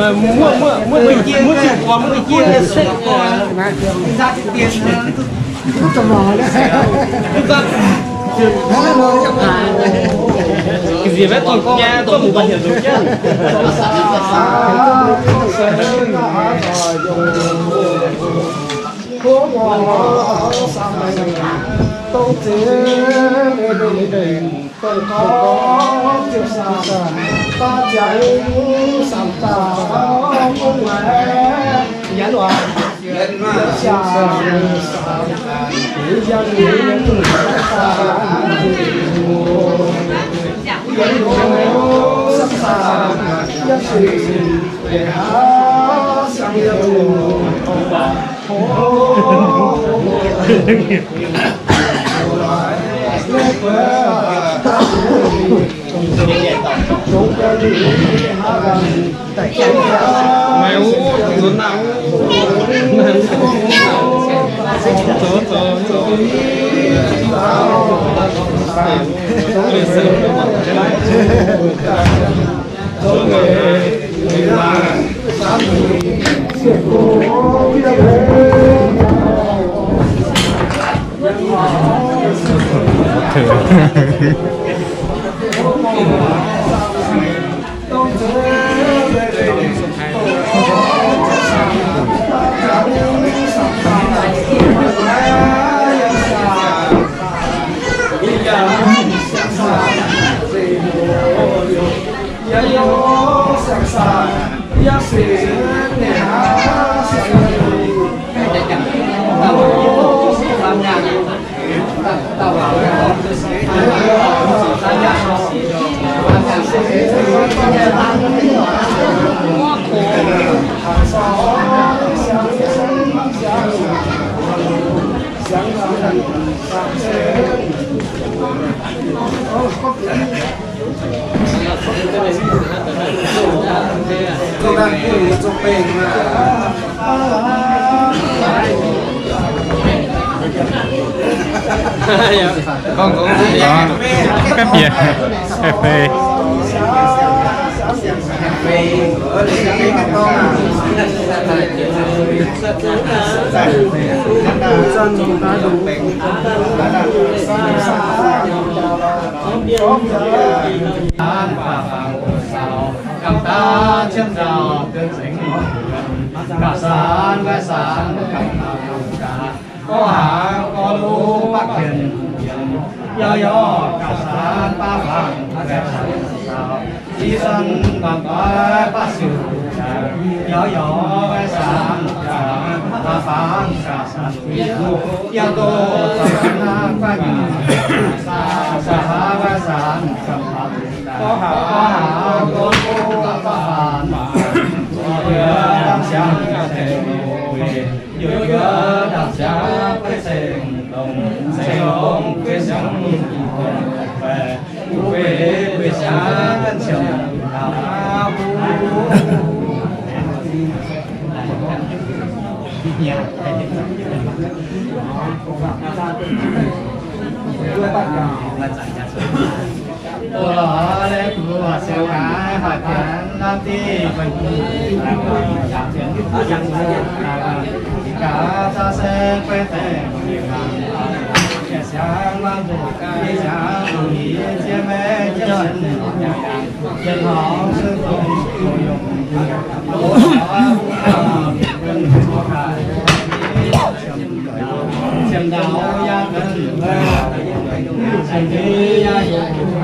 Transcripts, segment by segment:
mà mua bên kia mua chịu còn bên kia sẽ còn ra tiền tò mò đấy cái gì vậy còn nhà tôi một hiện rồi chứ tôi tôi có chiều xa ta chạy sẵn ta ông mẹ giải loạn xa để gia đình những ta dẫn đồ sẵn sàng giá trị để hát sang yêu ông bà mày uống rồi nào tôi đang cười trong bên mà con cũng cách gì cà phê cầm ta chân rào tương dính cả sáng gái sáng cầm cả có hạ có lũ bác hiền yo cả sáng ba vàng gái sáng đi sân bằng ba bác siêu yo gái sáng ba vàng cả sáng yo tô sáng ba vàng sa gái sáng cầm có hạ có lũ bác vàng đam sáng thể mùi yêu đam sáng với sền đồng với sáng về với sáng chồng đào của lễ của siêu cái hỏi tiền nam ti mình cả ta sẽ quay tên sáng mang bộ cái sáng nghỉ chia mẹ chân chân họ sư tôn dùng xem đào gia đình thành đi gia đình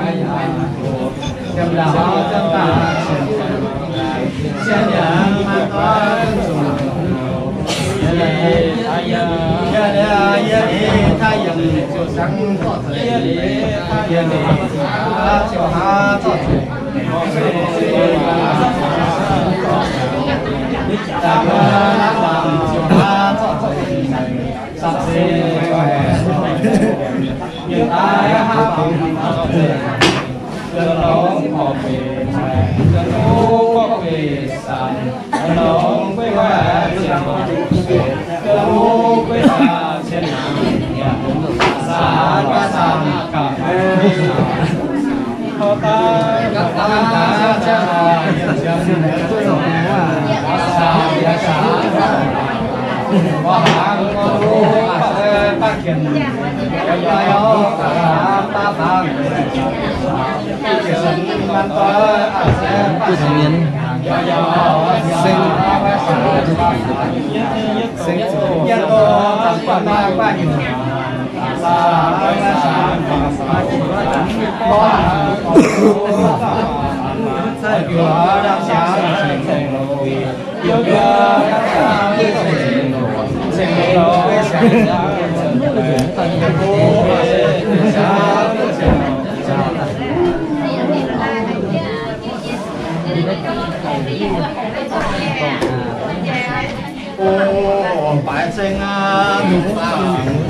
百姓啊，用啊，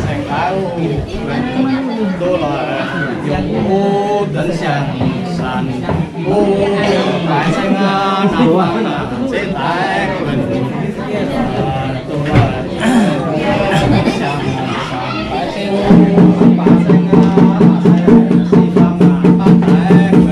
成家都来用等上山，百姓啊，南方啊，这大棍都来等上山，百姓百姓啊，西方啊，北大棍。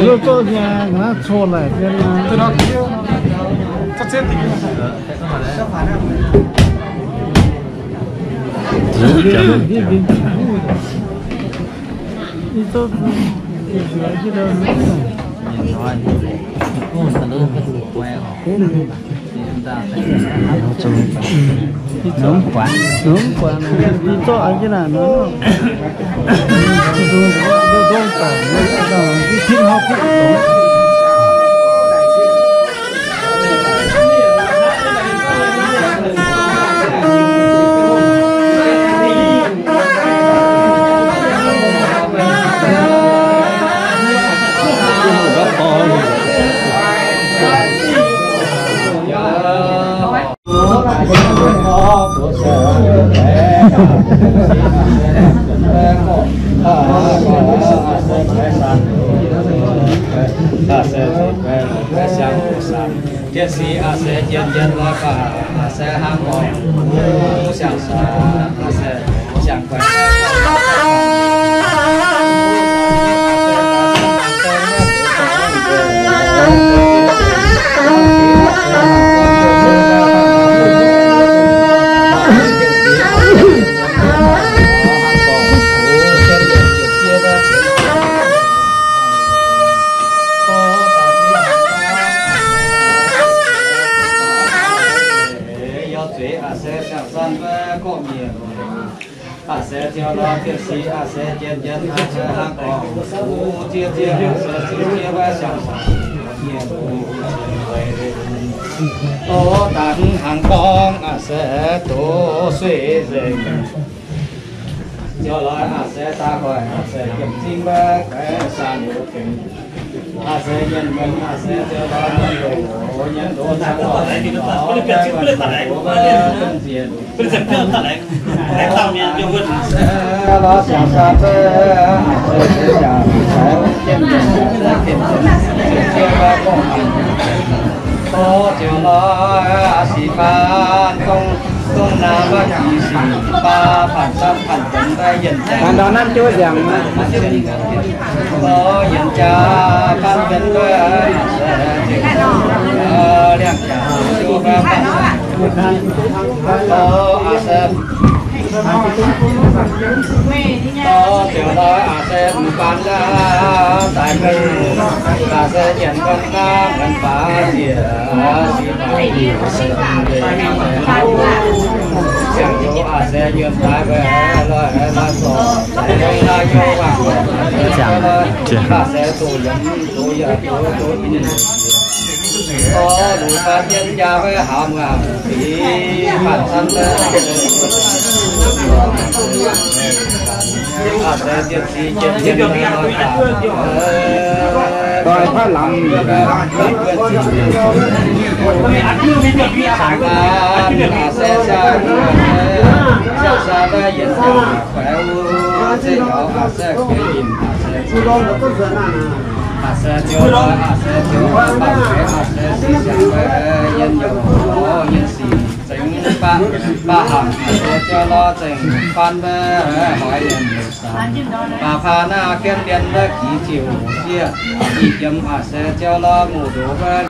Lu có nhà nó xô lại cái từ đó kia chắc chết thì itu itu đâu nóng quá itu aja lah nó đông cả nó cái thiên học ta sẽ về về sang sang thiên sĩ a sẽ chiến chiến là cả a sẽ hàng còn sang sang a sẽ sang quay sẽ theo lo thiên sĩ sẽ chiến chiến hàng còn chia chia sẽ chia ba sang tổ tán hàng con sẽ tổ suy dình cho lo sẽ ta khỏi sẽ kiểm chính ba cái sàn điều kiện sẽ nhân mình sẽ cho lo nhân đồ sang lo nó cái phần của đơn diện bây giờ chưa thật đấy để tao miền nhiều hơn sẽ lo sang sang sẽ trả sẽ kiểm ba con tô chiều lo sĩ phan công nam và chỉ sĩ ba phản tâm phản tấn và dần Bạn đó năm chúa rằng có dần cha phan tấn và đang trả chúa và phản có asem có chiều lo asem phan ra tại mình ta sẽ nhận con ta gần phá địa chẳng chỗ sẽ nhận tại về lời là sổ sẽ là châu vàng ta sẽ tụ dẫn tụ giờ tụ nhân có đủ phát nhân gia với hàm ngàm thì phản thân sẽ tiến sĩ chiến nhân rồi phải làm sẽ xa ta diễn ra khỏe sẽ nhỏ sẽ khỏe nhìn sẽ chiều lo sẽ chiều bằng cái sẽ xí xả với nhân dòng nhân sĩ tính ba hàng sẽ cho lo tình phan hỏi liền bà phan kiên điện là ký chiều chia ký chấm sẽ cho lo ngủ đủ với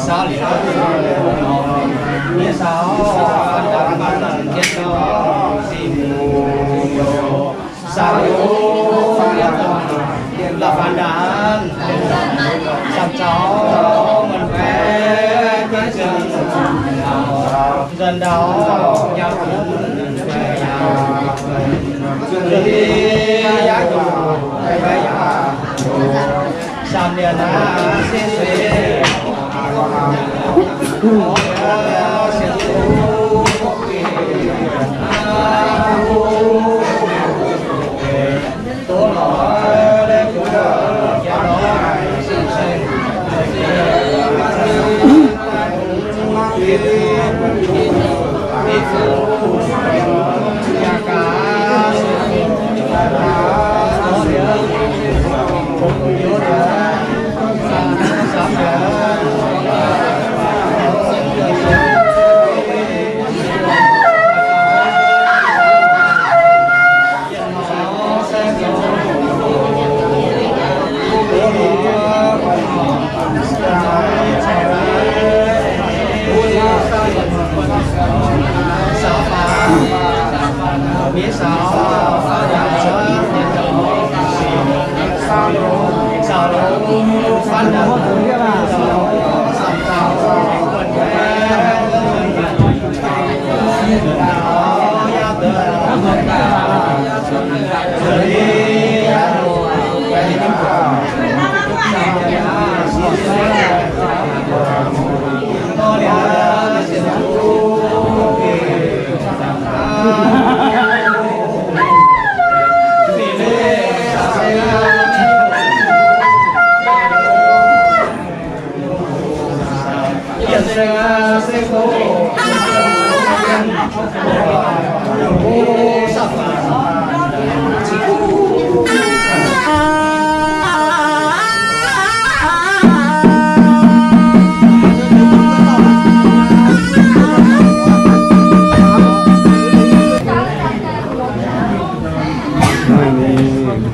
sao liền như sao đang mang kết đó xin sao là phản đàn sao cháu mình về cái chân dần đó nhau cũng về nhau đi giá chủ về nhà sao liền xin về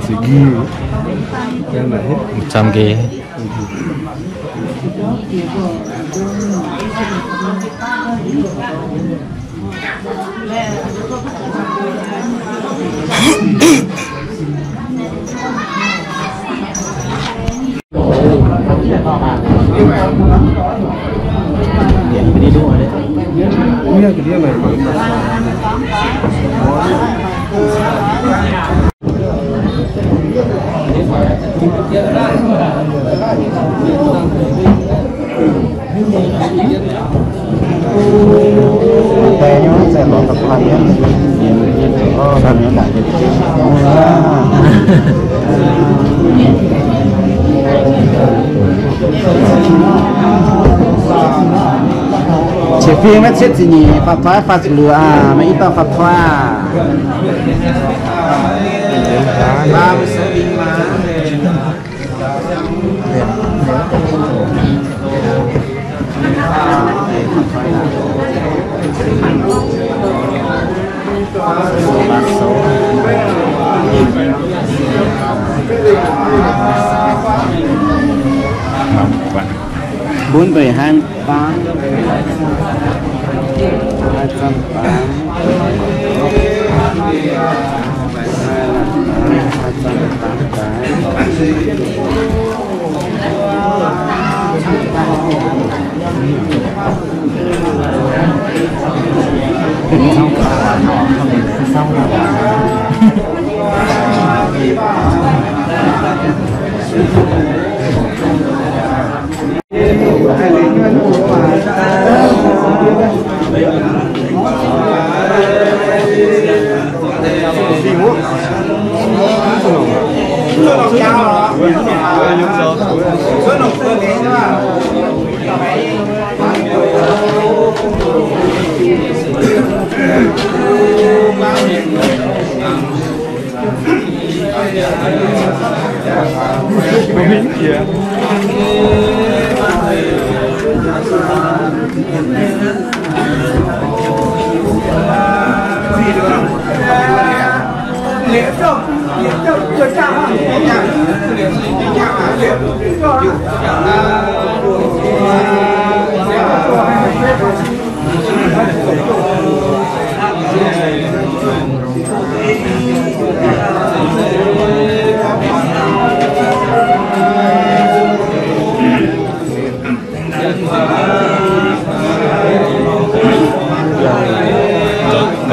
chỉ ghi cái này hết 100 ghế. đi đúng rồi đấy. Nghe cái đĩa này Tè nó sẽ bỏ tập hành nhé. Thành nó lại chỉ phiên mất chết gì nhỉ? Phạt thoái phạt lừa à, mấy ít tao phạt thoa. 30 bình mà. Bốn bảy hai tám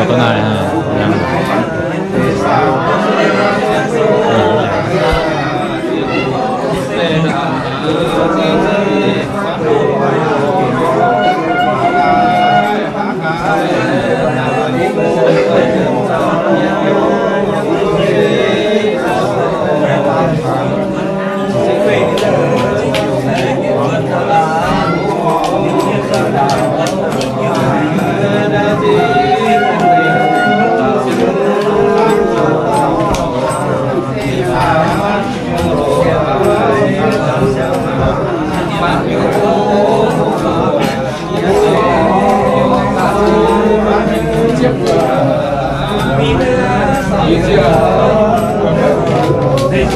ตัวไหนฮะHãy subscribe cho kênh Ghiền Mì Gõ để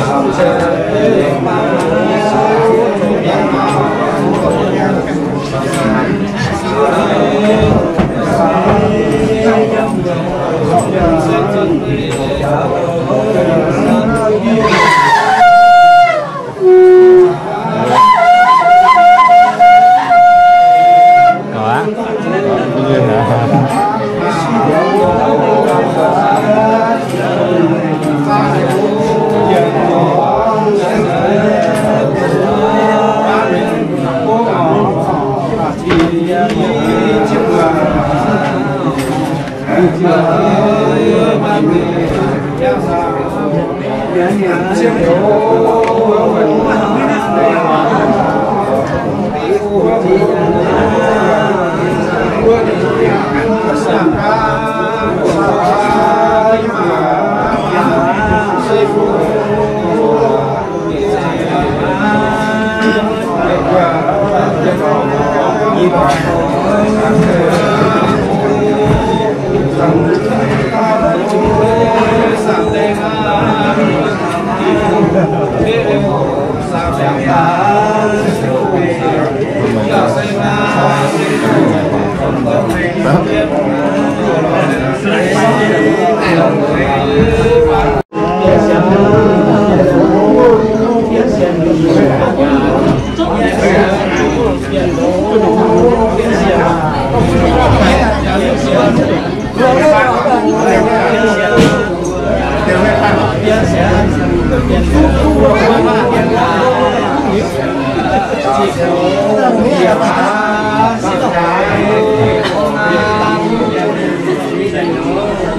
không bỏ lỡ Hãy subscribe cho kênh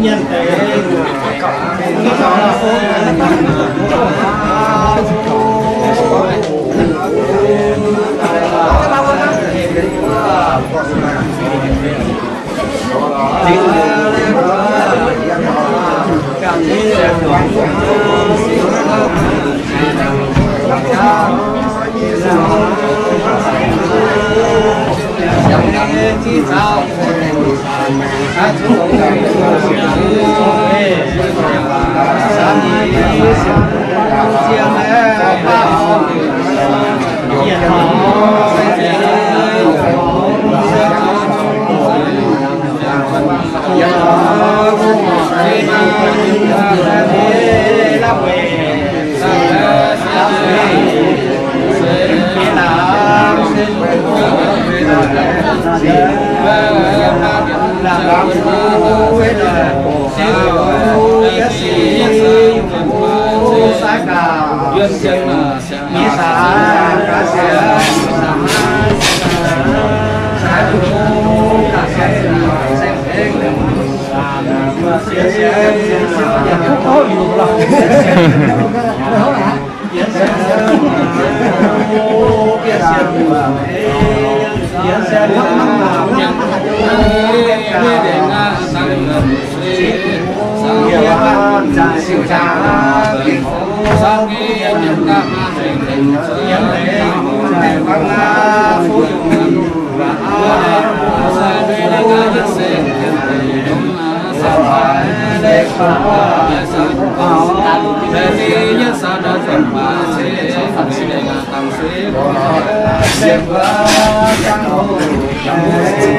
Ghiền Mì Gõ để không bỏ lỡ những video hấp dẫn.